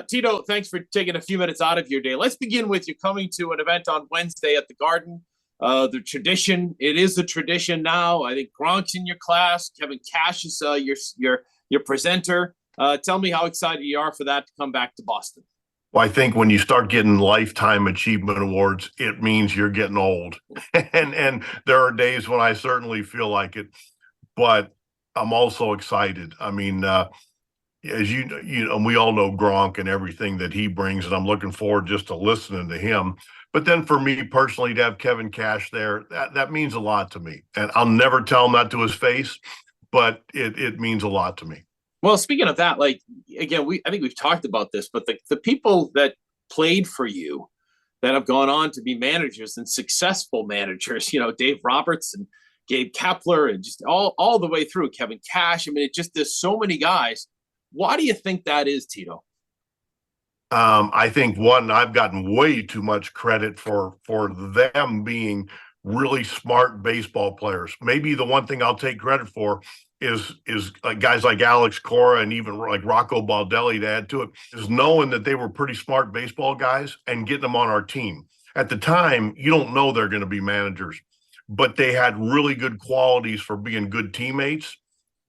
Tito, thanks for taking a few minutes out of your day. Let's begin with you coming to an event on Wednesday at the Garden. The tradition, it is a tradition now. I think Gronk's in your class. Kevin Cash is your presenter. Tell me how excited you are for that to come back to Boston. Well, I think when you start getting lifetime achievement awards, it means you're getting old. and there are days when I certainly feel like it, but I'm also excited. I mean, as we all know Gronk and everything that he brings, and I'm looking forward just to listening to him. But then for me personally, to have Kevin Cash there, that means a lot to me. And I'll never tell him that to his face, but it means a lot to me. Well, speaking of that, like again, I think we've talked about this, but the people that played for you that have gone on to be managers and successful managers, Dave Roberts and Gabe Kapler and just all the way through Kevin Cash. I mean, there's so many guys. Why do you think that is, Tito? I think one, I've gotten way too much credit for them being really smart baseball players. Maybe the one thing I'll take credit for is like guys like Alex Cora and even like Rocco Baldelli to add to it, is knowing that they were pretty smart baseball guys and getting them on our team. At the time, you don't know they're going to be managers, but they had really good qualities for being good teammates.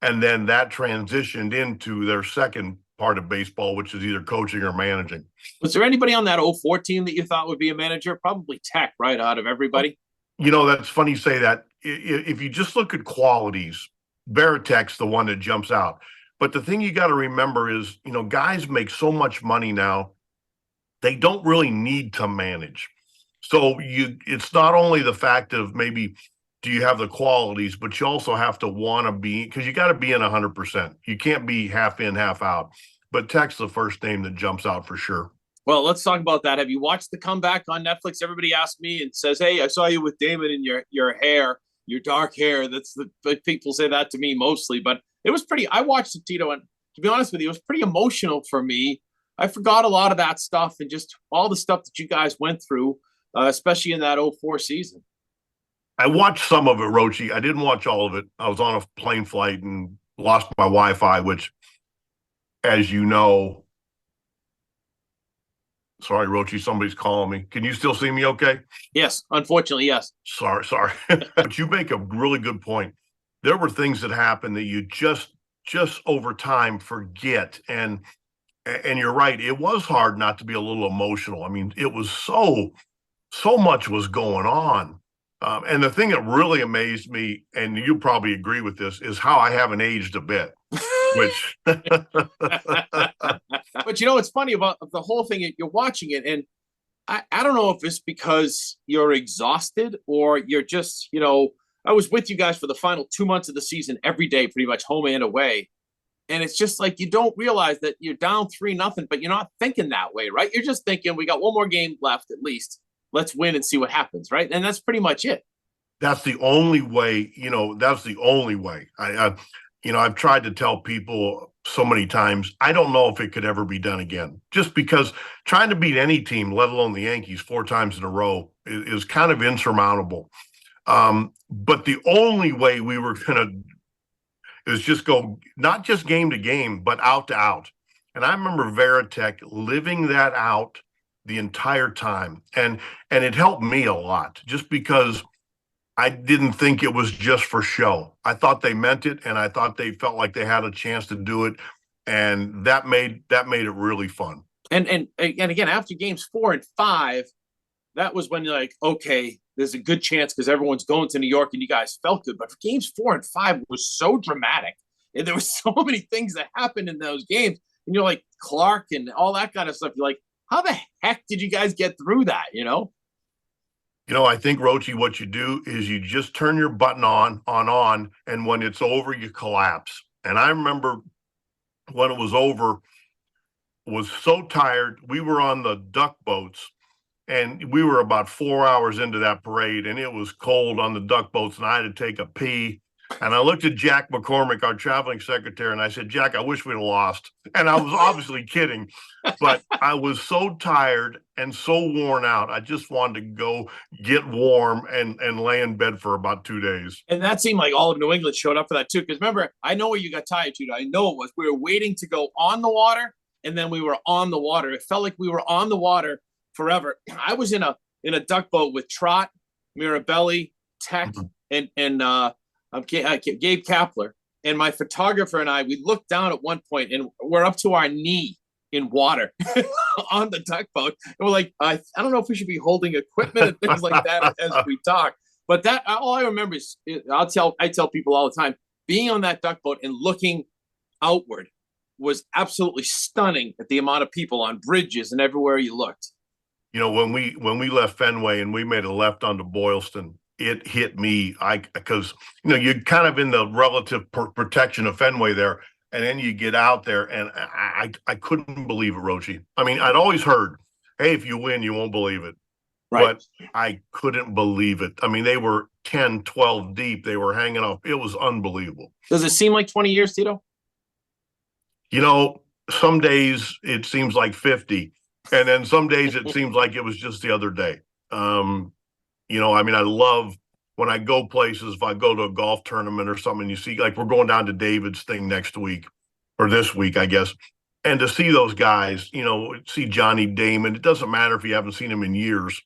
And then that transitioned into their second part of baseball, which is either coaching or managing. Was there anybody on that 04 team that you thought would be a manager? Probably Tech, right, out of everybody? That's funny you say that. If you just look at qualities, Veritek's the one that jumps out. But the thing you got to remember is, guys make so much money now, they don't really need to manage. So it's not only the fact of maybe do you have the qualities, but you also have to want to be, because you got to be in 100%. You can't be half in, half out. But Tech's the first name that jumps out for sure. Well, let's talk about that. Have you watched The Comeback on Netflix? Everybody asks me and says, hey, I saw you with Damon in your hair, your dark hair. That's the people say that to me mostly. But it was I watched it, Tito, and to be honest with you, it was pretty emotional for me. I forgot a lot of that stuff and just all the stuff that you guys went through, especially in that 04 season. I watched some of it, Roche. I didn't watch all of it. I was on a plane flight and lost my Wi-Fi, which, as you know, sorry, Roche, somebody's calling me. Can you still see me okay? Yes, unfortunately, yes. Sorry. But you make a really good point. There were things that happened that you just over time forget. And you're right. It was hard not to be a little emotional. I mean, it was so much was going on. And the thing that really amazed me, and you probably agree with this, is how I haven't aged a bit. Which, but it's funny about the whole thing. You're watching it, and I don't know if it's because you're exhausted or you're just, I was with you guys for the final 2 months of the season every day, pretty much home and away. And it's just like you don't realize that you're down 3-0, but you're not thinking that way, right? You're just thinking we got one more game left at least. Let's win and see what happens, right? And that's pretty much it. That's the only way, that's the only way. I've tried to tell people so many times, I don't know if it could ever be done again. Just because trying to beat any team, let alone the Yankees, 4 times in a row is kind of insurmountable. But the only way we were going to is just go not just game to game, but out to out. And I remember Veritek living that out the entire time. And it helped me a lot just because I didn't think it was just for show. I thought they meant it, and I thought they felt like they had a chance to do it. And that made it really fun. And again, after games 4 and 5, that was when you're like, okay, there's a good chance because everyone's going to New York and you guys felt good. But for games 4 and 5 was so dramatic. And there were so many things that happened in those games. And you're like Clark and all that kind of stuff. You're like, how the heck did you guys get through that, I think, Roche, what you do is you just turn your button on, and when it's over, you collapse. And I remember when it was over, was so tired. We were on the duck boats, and we were about 4 hours into that parade, and it was cold on the duck boats, and I had to take a pee. And I looked at Jack McCormick, our traveling secretary, and I said, Jack, I wish we'd have lost. And I was obviously kidding, but I was so tired and so worn out. I just wanted to go get warm and lay in bed for about 2 days. And that seemed like all of New England showed up for that too. Because remember, I know where you got tired to. I know it was. We were waiting to go on the water, and then we were on the water. It felt like we were on the water forever. I was in a duck boat with Trot, Mirabelli, Tech, Mhm. and Gabe Kapler. And my photographer and I, we looked down at one point and we're up to our knee in water on the duck boat. And we're like, I don't know if we should be holding equipment and things like that as we talk. But that all I remember is I tell people all the time, being on that duck boat and looking outward was absolutely stunning at the amount of people on bridges and everywhere you looked. When we left Fenway and we made a left onto Boylston, it hit me. Because you're kind of in the relative protection of Fenway there, and then you get out there, and I couldn't believe it, Roche. I mean, I'd always heard, hey, if you win, you won't believe it. Right. But I couldn't believe it. I mean, they were 10, 12 deep. They were hanging off. It was unbelievable. Does it seem like 20 years, Tito? Some days it seems like 50. And then some days it seems like it was just the other day. I mean, I love when I go places, if I go to a golf tournament or something, you see, like we're going down to David's thing next week or this week, I guess. And to see those guys, see Johnny Damon, it doesn't matter if you haven't seen him in years.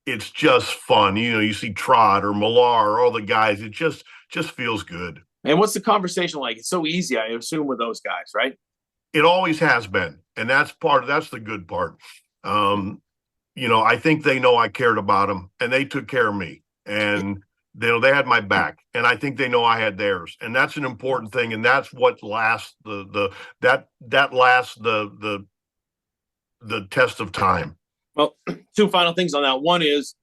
It's just fun. You see Trot or Millar or all the guys. It just feels good. And what's the conversation like? It's so easy, I assume, with those guys, right? It always has been. And that's the good part. I think they know I cared about them and they took care of me and they had my back and I think they know I had theirs. And that's an important thing. And that's what lasts that lasts the test of time. Well, two final things on that. One is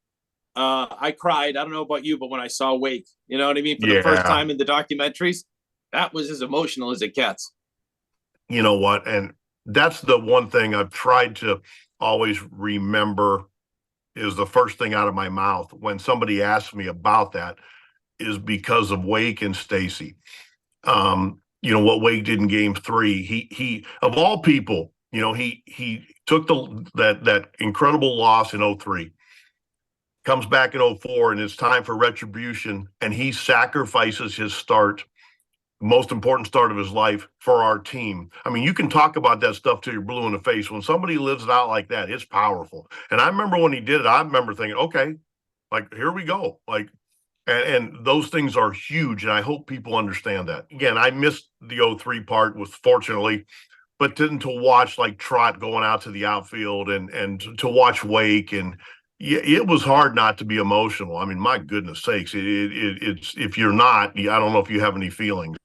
I cried. I don't know about you, but when I saw Wake, you know what I mean? For the first time in the documentaries, that was as emotional as it gets. You know what? And that's the one thing I've tried to always remember is the first thing out of my mouth when somebody asks me about that is because of Wake and Stacy. What Wake did in Game 3. He of all people, he took that incredible loss in 03, comes back in 04, and it's time for retribution, and he sacrifices his start, most important start of his life, for our team. I mean, you can talk about that stuff till you're blue in the face. When somebody lives it out like that, it's powerful. And I remember when he did it, I remember thinking, okay, like, here we go. Like, and those things are huge. And I hope people understand that. Again, I missed the 03 part fortunately, but then to watch like Trot going out to the outfield and to watch Wake, and it was hard not to be emotional. I mean, my goodness sakes, it's if you're not, I don't know if you have any feelings.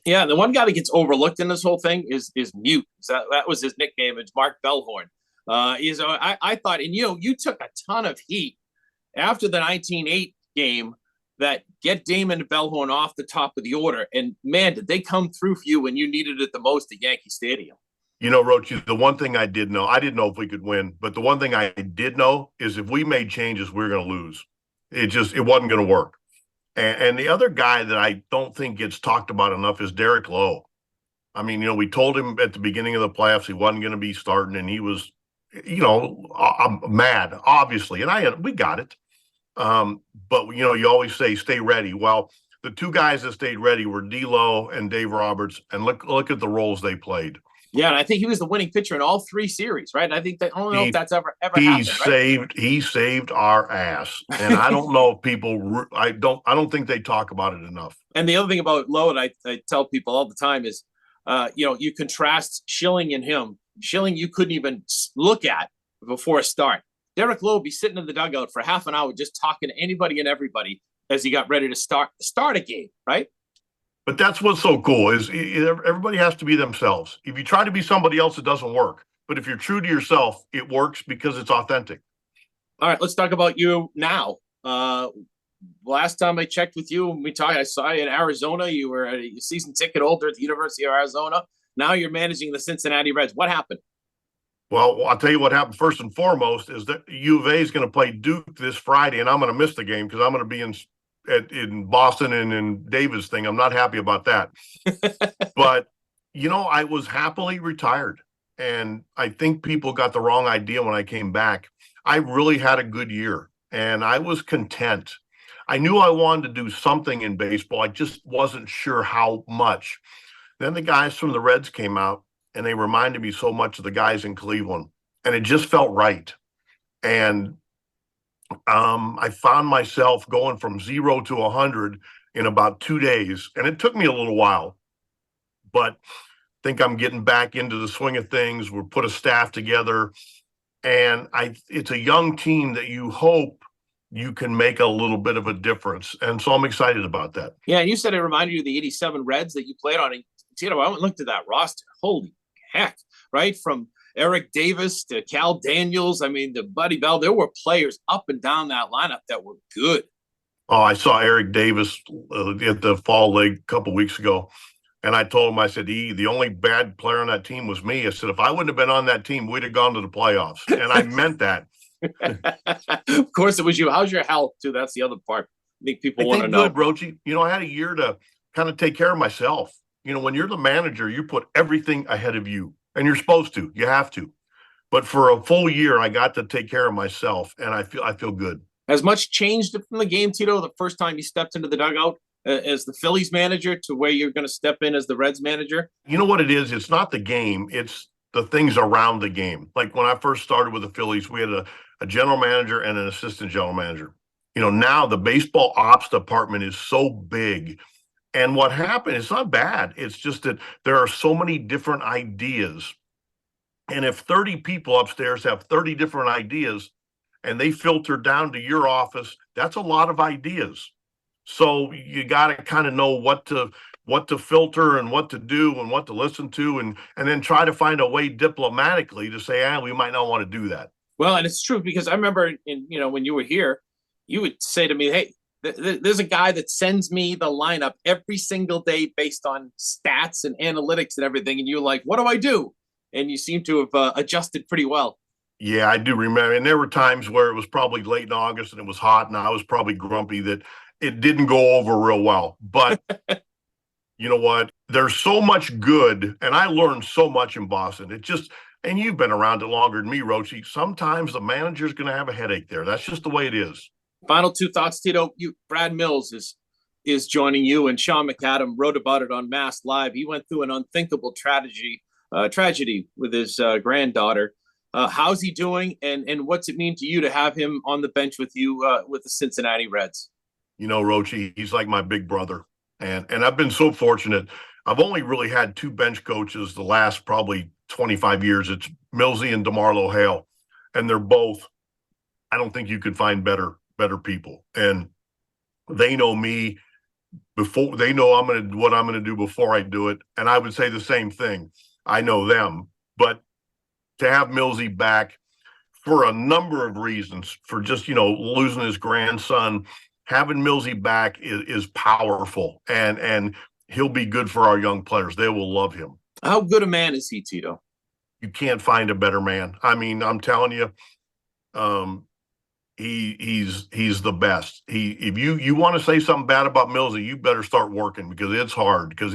Yeah, the one guy that gets overlooked in this whole thing is Mute. That was his nickname. It's Mark Bellhorn. I thought, and you took a ton of heat after the 19-8 game that get Damon and Bellhorn off the top of the order. And man, did they come through for you when you needed it the most at Yankee Stadium. Roach, the one thing I didn't know if we could win, but the one thing I did know is if we made changes, we were going to lose. It wasn't going to work. And the other guy that I don't think gets talked about enough is Derek Lowe. I mean, we told him at the beginning of the playoffs he wasn't going to be starting, and he was, mad, obviously. And we got it. But, you always say stay ready. Well, the two guys that stayed ready were D'Lo and Dave Roberts, and look at the roles they played. Yeah, and I think he was the winning pitcher in all three series, right? I think that I don't know if that's ever happened. He saved our ass, and I don't know if people. I don't think they talk about it enough. And the other thing about Lowe, and I tell people all the time is, you contrast Schilling and him. Schilling you couldn't even look at before a start. Derek Lowe would be sitting in the dugout for half an hour just talking to anybody and everybody as he got ready to start a game, right? But that's what's so cool is everybody has to be themselves. If you try to be somebody else, it doesn't work. But if you're true to yourself, it works because it's authentic. All right, let's talk about you now. Last time I checked with you, when we talked, I saw you in Arizona. You were a season ticket holder at the University of Arizona. Now you're managing the Cincinnati Reds. What happened? Well, I'll tell you what happened first and foremost is that U of A is going to play Duke this Friday, and I'm going to miss the game because I'm going to be in Boston and in Davis thing. I'm not happy about that. But, I was happily retired. And I think people got the wrong idea when I came back. I really had a good year and I was content. I knew I wanted to do something in baseball. I just wasn't sure how much. Then the guys from the Reds came out and they reminded me so much of the guys in Cleveland, and it just felt right. And I found myself going from 0 to 100 in about 2 days, and it took me a little while, but I think I'm getting back into the swing of things. We'll put a staff together, and it's a young team that you hope you can make a little bit of a difference. And so I'm excited about that. Yeah, and you said it reminded you of the '87 Reds that you played on. And, I went and looked at that roster. Holy heck, right? From Eric Davis to Cal Daniels. I mean, to Buddy Bell. There were players up and down that lineup that were good. Oh, I saw Eric Davis at the Fall League a couple weeks ago. And I told him, I said, the only bad player on that team was me. I said, if I wouldn't have been on that team, we'd have gone to the playoffs. And I meant that. Of course it was you. How's your health, too? That's the other part. I think people want to know. Good, Roche. I had a year to kind of take care of myself. When you're the manager, you put everything ahead of you. And you're supposed to. You have to. But for a full year, I got to take care of myself. And I feel good. Has much changed from the game, Tito, the first time you stepped into the dugout as the Phillies manager to where you're going to step in as the Reds manager? You know what it is? It's not the game. It's the things around the game. Like when I first started with the Phillies, we had a general manager and an assistant general manager. Now the baseball ops department is so big. And what happened, it's not bad. It's just that there are so many different ideas. And if 30 people upstairs have 30 different ideas and they filter down to your office, that's a lot of ideas. So you got to kind of know what to filter and what to do and what to listen to, and then try to find a way diplomatically to say, we might not want to do that. Well, and it's true, because I remember when you were here, you would say to me, hey, there's a guy that sends me the lineup every single day based on stats and analytics and everything. And you're like, what do I do? And you seem to have adjusted pretty well. Yeah, I do remember. And there were times where it was probably late in August and it was hot, and I was probably grumpy that it didn't go over real well. But you know what? There's so much good, and I learned so much in Boston. And you've been around it longer than me, Roche. Sometimes the manager's going to have a headache there. That's just the way it is. Final two thoughts, Tito. Brad Mills is joining you, and Sean McAdam wrote about it on Mass Live. He went through an unthinkable tragedy with his granddaughter. How's he doing, and what's it mean to you to have him on the bench with you with the Cincinnati Reds? Roche, he's like my big brother, and I've been so fortunate. I've only really had two bench coaches the last probably 25 years. It's Millsy and DeMarlo Hale, and they're both. I don't think you could find better people, and they know me before. They know what I'm gonna do before I do it, and I would say the same thing. I know them, but to have Millsy back for a number of reasons, for just losing his grandson, having Millsy back is powerful, and he'll be good for our young players. They will love him. How good a man is he, Tito? You can't find a better man. I mean, I'm telling you, he's the best. If you want to say something bad about Millsy, you better start working, because it's hard. Because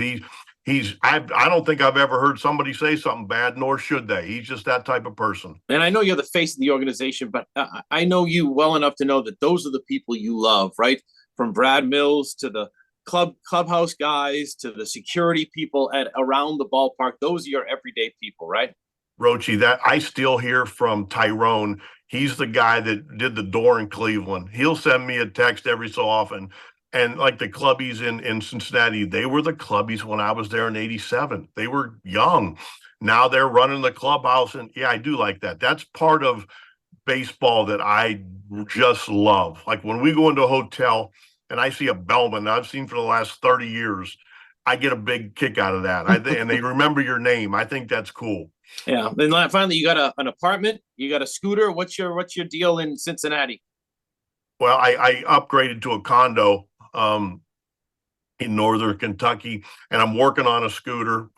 I don't think I've ever heard somebody say something bad, nor should they. He's just that type of person. And I know you're the face of the organization, but I know you well enough to know that those are the people you love, right? From Brad Mills to the clubhouse guys to the security people around the ballpark. Those are your everyday people, right? Roche, that I still hear from Tyrone. He's the guy that did the door in Cleveland. He'll send me a text every so often. And like the clubbies in Cincinnati, they were the clubbies when I was there in '87. They were young. Now they're running the clubhouse. And yeah, I do like that. That's part of baseball that I just love. Like when we go into a hotel and I see a bellman I've seen for the last 30 years, I get a big kick out of that. And they remember your name. I think that's cool. Yeah. Then finally, you got an apartment, you got a scooter. What's your deal in Cincinnati? Well, I upgraded to a condo in northern Kentucky, and I'm working on a scooter.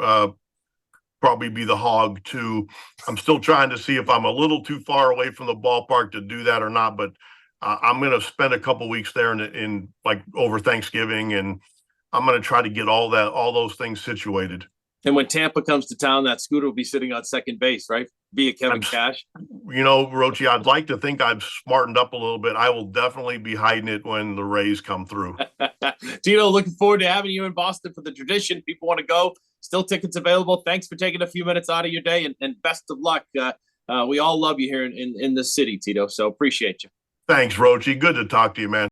Probably be the Hog too. I'm still trying to see if I'm a little too far away from the ballpark to do that or not, but I'm going to spend a couple weeks there in like over Thanksgiving, and I'm going to try to get all those things situated. And when Tampa comes to town, that scooter will be sitting on second base, right? Via Kevin Cash. Roche, I'd like to think I've smartened up a little bit. I will definitely be hiding it when the Rays come through. Tito, looking forward to having you in Boston for the tradition. People want to go. Still tickets available. Thanks for taking a few minutes out of your day, and best of luck. We all love you here in this city, Tito, so appreciate you. Thanks, Roche. Good to talk to you, man.